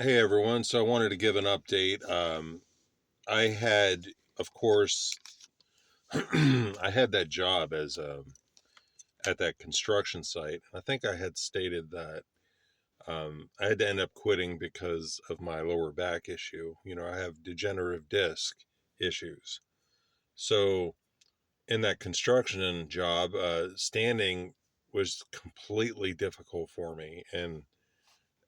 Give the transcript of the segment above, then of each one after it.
Hey everyone, so I wanted to give an update. I had, of course, I had that job as at that construction site. I think I had stated that I had to end up quitting because of my lower back issue. I have degenerative disc issues. So in that construction job, standing was completely difficult for me, and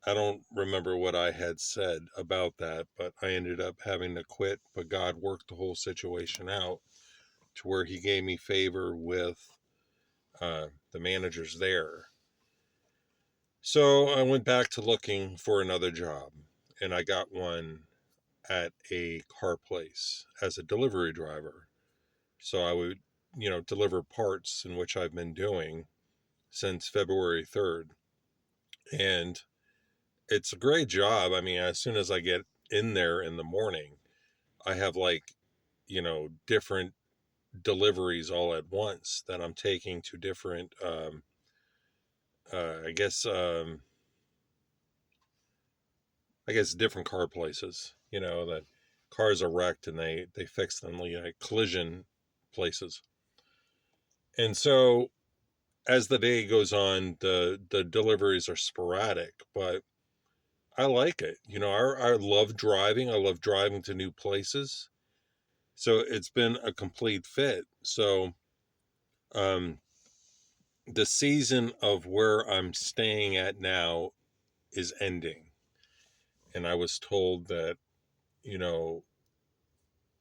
I don't remember what I had said about that, but I ended up having to quit. But God worked the whole situation out to where He gave me favor with the managers there. So I went back to looking for another job, and I got one at a car place as a delivery driver. So I would, deliver parts, in which I've been doing since February 3rd. And it's a great job. I mean, as soon as I get in there in the morning, I have like, different deliveries all at once that I'm taking to different, I guess, different car places. That cars are wrecked and they fix them, like collision places. And so as the day goes on, the deliveries are sporadic, but I like it. I love driving. I love driving to new places. So it's been a complete fit. So um, the season of where I'm staying at now is ending. And I was told that, you know,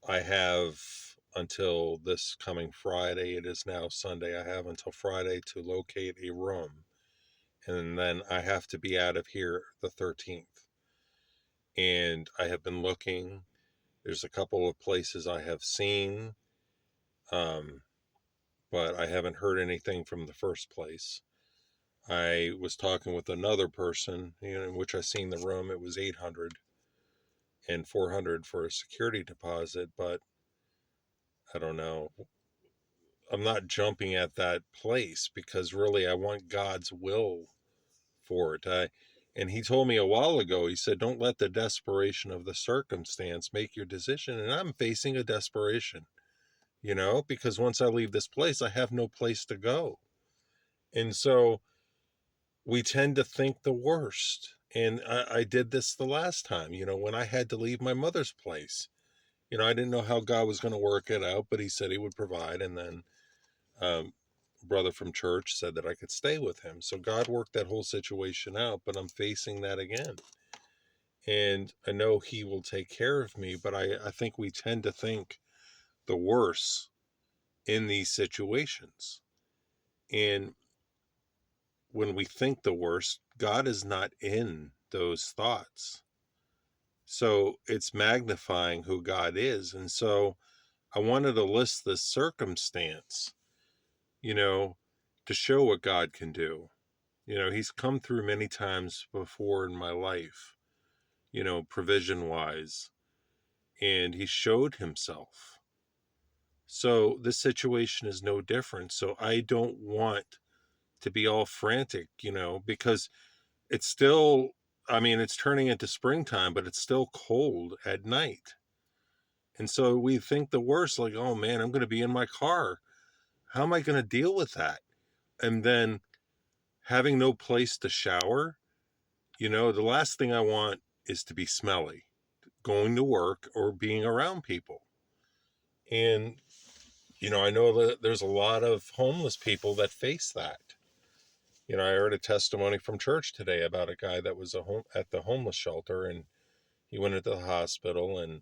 I have until this coming Friday, it is now Sunday, I have until Friday to locate a room. And then I have to be out of here the 13th. And I have been looking. There's a couple of places I have seen, um, but I haven't heard anything from the first place. I was talking with another person, in which I seen the room. It was 800 and 400 for a security deposit, but I don't know. I'm not jumping at that place because really I want God's will for it. And he told me a while ago, he said, don't let the desperation of the circumstance make your decision. And I'm facing a desperation, because once I leave this place, I have no place to go. And so we tend to think the worst. And I did this the last time, when I had to leave my mother's place. I didn't know how God was going to work it out, but he said he would provide. And then brother from church said that I could stay with him. So God worked that whole situation out, but I'm facing that again. And I know he will take care of me, but I think we tend to think the worst in these situations. And when we think the worst, God is not in those thoughts. So it's magnifying who God is. And so I wanted to list this circumstance, you know, to show what God can do. He's come through many times before in my life, provision wise, and he showed himself. So this situation is no different. So I don't want to be all frantic, because it's still, I mean, it's turning into springtime, but it's still cold at night. And so we think the worst, like, oh man, I'm going to be in my car. How am I going to deal with that? And then having no place to shower, the last thing I want is to be smelly going to work or being around people. And, I know that there's a lot of homeless people that face that. I heard a testimony from church today about a guy that was at the homeless shelter, and he went into the hospital, and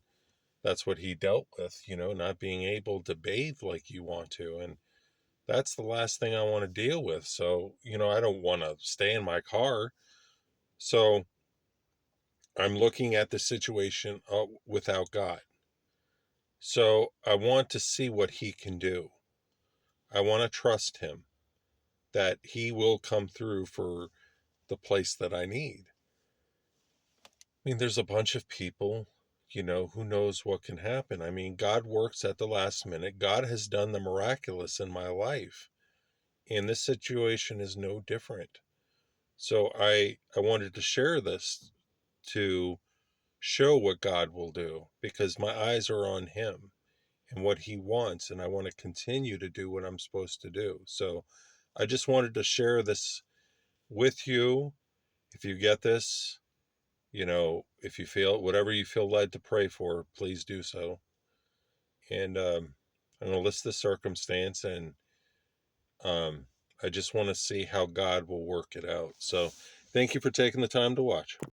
that's what he dealt with, not being able to bathe like you want to. And that's the last thing I want to deal with. So, I don't want to stay in my car. So I'm looking at the situation without God. So I want to see what he can do. I want to trust him that he will come through for the place that I need. I mean, there's a bunch of people, who knows what can happen. I mean, God works at the last minute. God has done the miraculous in my life. And this situation is no different. So I wanted to share this to show what God will do, because my eyes are on him and what he wants, and I want to continue to do what I'm supposed to do. So I just wanted to share this with you. If you get this, if you feel whatever you feel led to pray for, please do so. And I'm going to list the circumstance, and I just want to see how God will work it out. So thank you for taking the time to watch.